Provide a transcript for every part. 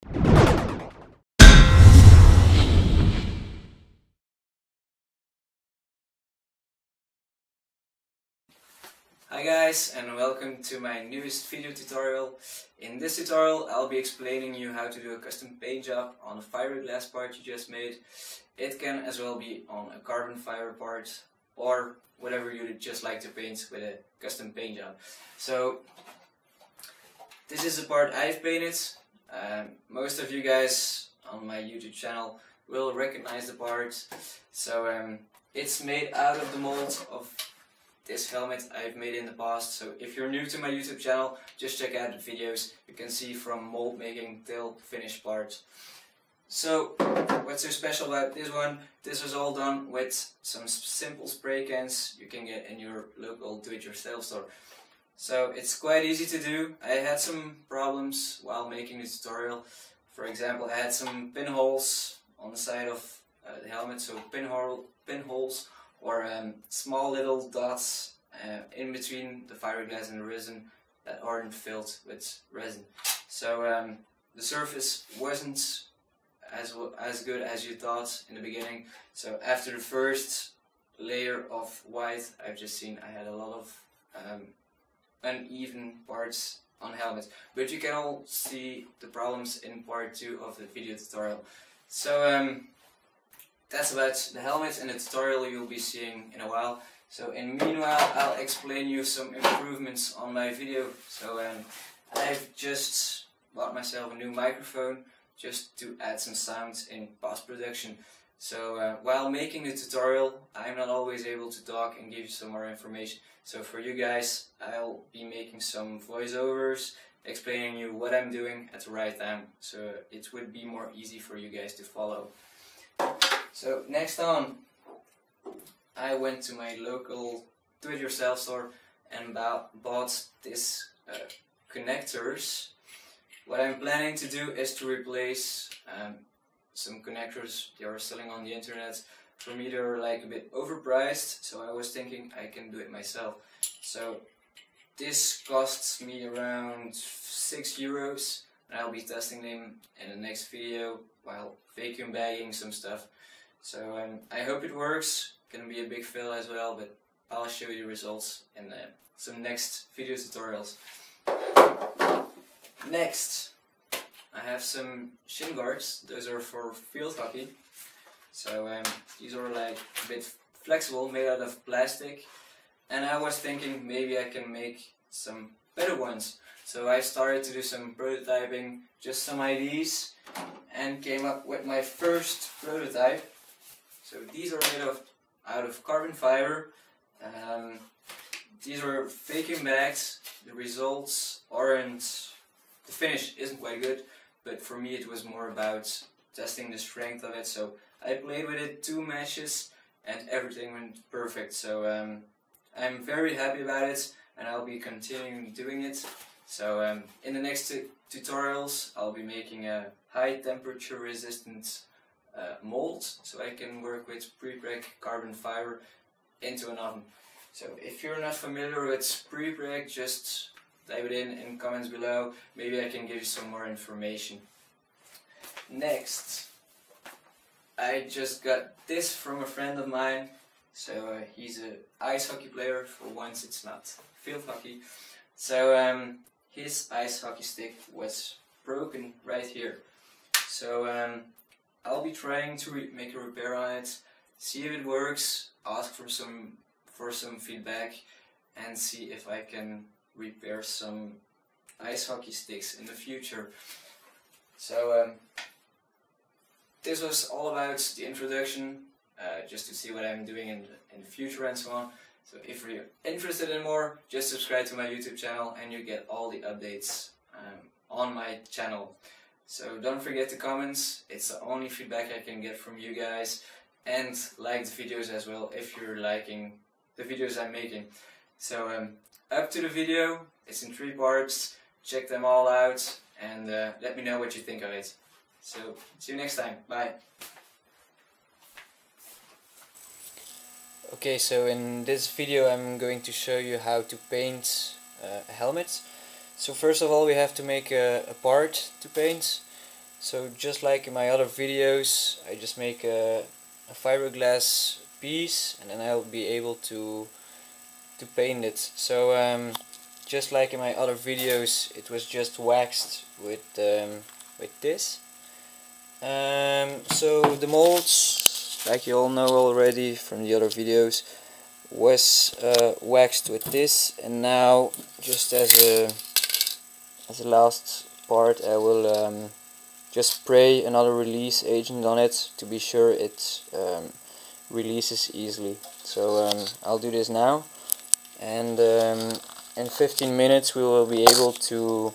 Hi guys, and welcome to my newest video tutorial. In this tutorial I'll be explaining you how to do a custom paint job on a fiberglass part you just made. It can as well be on a carbon fiber part or whatever you'd just like to paint with a custom paint job. So this is the part I've painted. Most of you guys on my YouTube channel will recognize the part. So it's made out of the mold of this helmet I've made in the past. So if you're new to my YouTube channel, just check out the videos. You can see from mold making till finished part. So what's so special about this one? This was all done with some simple spray cans you can get in your local do-it-yourself store. So it's quite easy to do. I had some problems while making the tutorial. For example, I had some pinholes on the side of the helmet, so pinholes or small little dots in between the fiberglass and the resin that aren't filled with resin. So the surface wasn't as good as you thought in the beginning. So after the first layer of white, I've just seen I had a lot of uneven parts on helmet. But you can all see the problems in part 2 of the video tutorial. So that's about the helmet and the tutorial you'll be seeing in a while. So in meanwhile I'll explain you some improvements on my video. So I've just bought myself a new microphone just to add some sound in post-production. So while making the tutorial I'm not always able to talk and give you some more information. So for you guys I'll be making some voiceovers explaining you what I'm doing at the right time. So it would be more easy for you guys to follow. So next on, I went to my local do-it-yourself store and bought this connectors. What I'm planning to do is to replace some connectors they are selling on the internet. For me they're like a bit overpriced, so I was thinking I can do it myself. So this costs me around €6 and I'll be testing them in the next video while vacuum bagging some stuff. So I hope it works. Gonna be a big fail as well, but I'll show you the results in some next video tutorials. Next, I have some shin guards. Those are for field hockey. So these are like a bit flexible, made out of plastic. And I was thinking maybe I can make some better ones. So I started to do some prototyping, just some ideas, and came up with my first prototype. So these are made out of carbon fiber. These are vacuum bags. The results aren't, the finish isn't quite good, but for me it was more about testing the strength of it. So I played with it 2 matches and everything went perfect. So I'm very happy about it and I'll be continuing doing it. So in the next tutorials I'll be making a high temperature resistant mold, so I can work with pre-preg carbon fiber into an oven. So if you're not familiar with pre-preg, just type it in comments below. Maybe I can give you some more information. Next, I just got this from a friend of mine. So he's an ice hockey player. For once it's not field hockey. So his ice hockey stick was broken right here. So I'll be trying to make a repair on it, see if it works, ask for some feedback, and see if I can repair some ice hockey sticks in the future. So this was all about the introduction, just to see what I'm doing in the future and so on. So if you're interested in more, just subscribe to my YouTube channel and you get all the updates on my channel. So don't forget the comments, it's the only feedback I can get from you guys, and like the videos as well if you're liking the videos I'm making. So up to the video, it's in 3 parts, check them all out and let me know what you think of it. So see you next time, bye! Okay, so in this video I'm going to show you how to paint a helmet. So first of all we have to make a part to paint. So just like in my other videos, I just make a fiberglass piece and then I'll be able to paint it. So just like in my other videos, it was just waxed with this. So the molds, like you all know already from the other videos, was waxed with this, and now just as a last part I will just spray another release agent on it to be sure it releases easily. So I'll do this now, and in 15 minutes we will be able to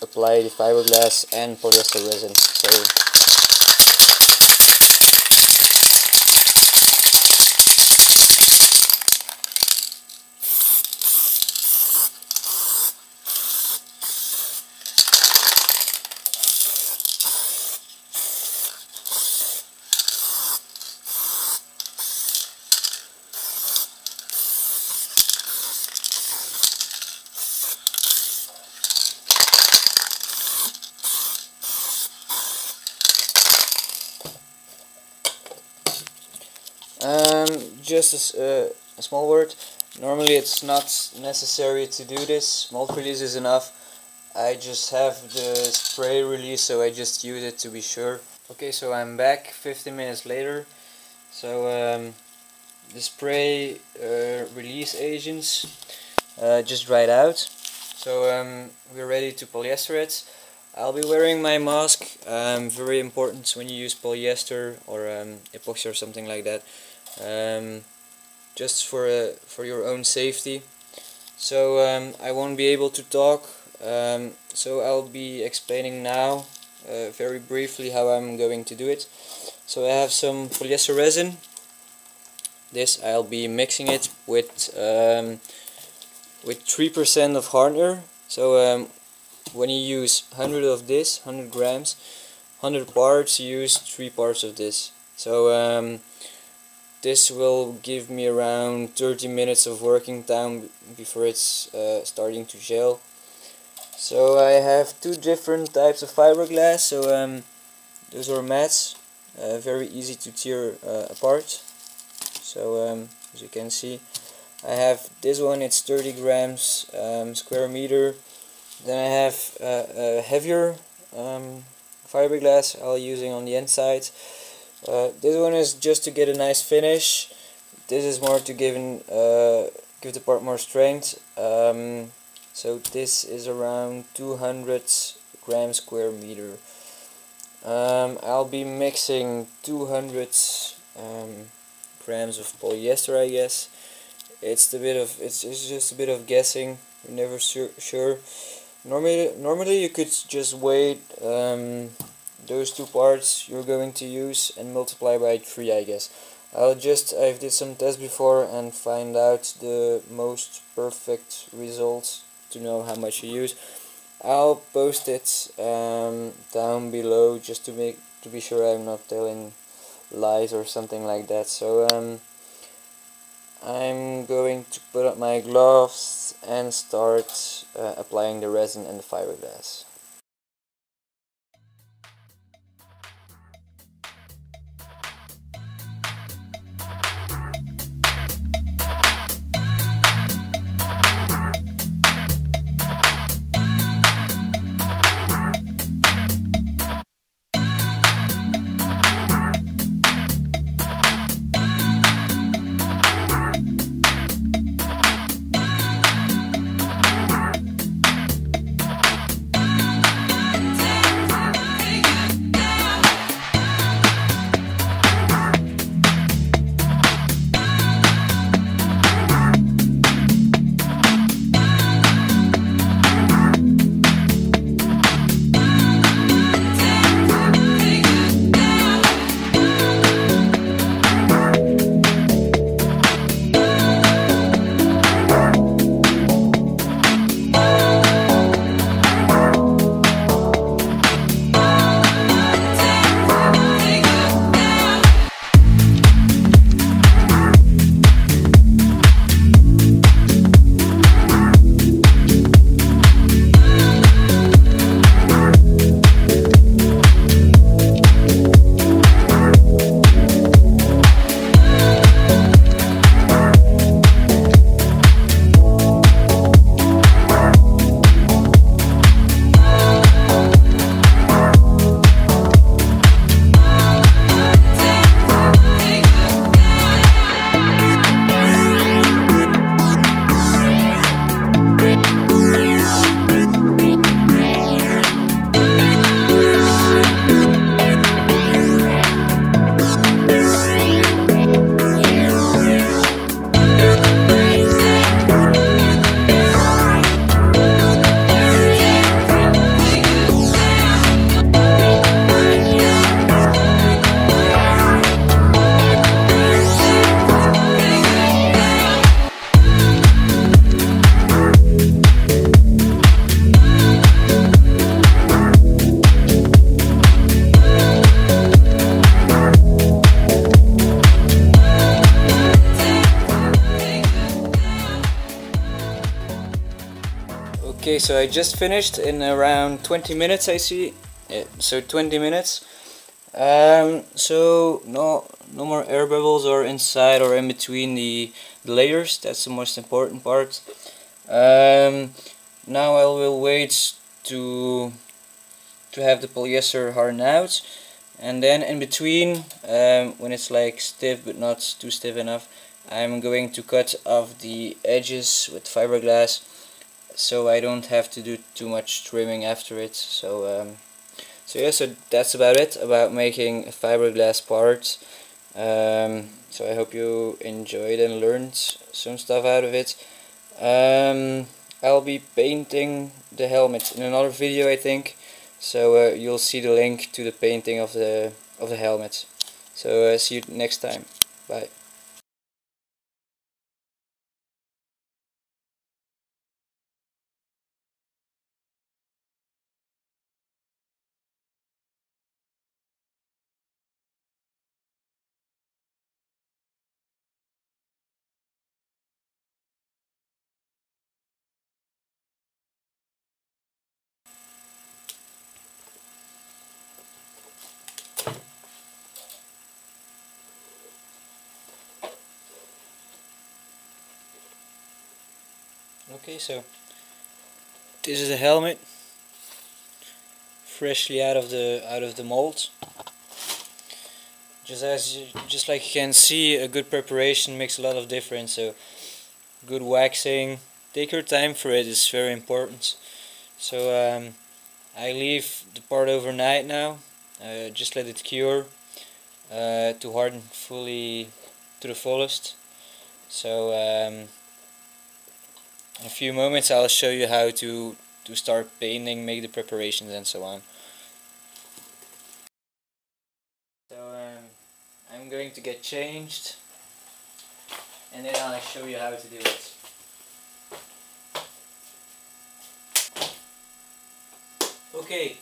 apply the fiberglass and polyester resin. Just a small word. Normally it's not necessary to do this. Mold release is enough. I just have the spray release, so I just use it to be sure. Okay, so I'm back 15 minutes later. So the spray release agents just dried out. So we're ready to polyester it. I'll be wearing my mask. Very important when you use polyester or epoxy or something like that. Just for your own safety. So I won't be able to talk. So I'll be explaining now very briefly how I'm going to do it. So I have some polyester resin. This I'll be mixing it with 3% of hardener. So when you use 100 of this, 100 grams, 100 parts, you use 3 parts of this. So this will give me around 30 minutes of working time before it's starting to gel. So I have 2 different types of fiberglass. So those are mats, very easy to tear apart. So as you can see, I have this one, it's 30 grams square meter. Then I have a heavier fiberglass I'll using on the inside. This one is just to get a nice finish. This is more to give the part more strength. So this is around 200 grams square meter. I'll be mixing 200 grams of polyester, I guess. It's just a bit of guessing. You're never sure. Normally you could just weigh those 2 parts you're going to use and multiply by 3, I guess. I've did some tests before and find out the most perfect results to know how much you use. I'll post it down below just to be sure I'm not telling lies or something like that. So I'm going to put up my gloves and start applying the resin and the fiberglass. Okay, so I just finished in around 20 minutes, I see. Yeah, so 20 minutes. So no more air bubbles or inside or in between the layers. That's the most important part. Now I will wait to have the polyester harden out, and then in between, when it's like stiff but not too stiff enough, I'm going to cut off the edges with fiberglass, so I don't have to do too much trimming after it. So yeah, so that's about it about making a fiberglass part. So I hope you enjoyed and learned some stuff out of it. I'll be painting the helmet in another video, I think. So you'll see the link to the painting of the helmet. So see you next time. Bye. Okay, so this is a helmet, freshly out of the mold. Just like you can see, a good preparation makes a lot of difference. So good waxing, take your time for it, it's very important. So I leave the part overnight now, just let it cure to harden fully to the fullest. So in a few moments I'll show you how to start painting, make the preparations and so on. So I'm going to get changed and then I'll show you how to do it. Okay,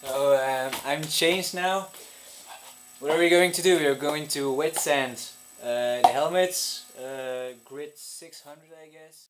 so I'm changed now. What are we going to do? We are going to wet sand the helmets, grit 600 I guess.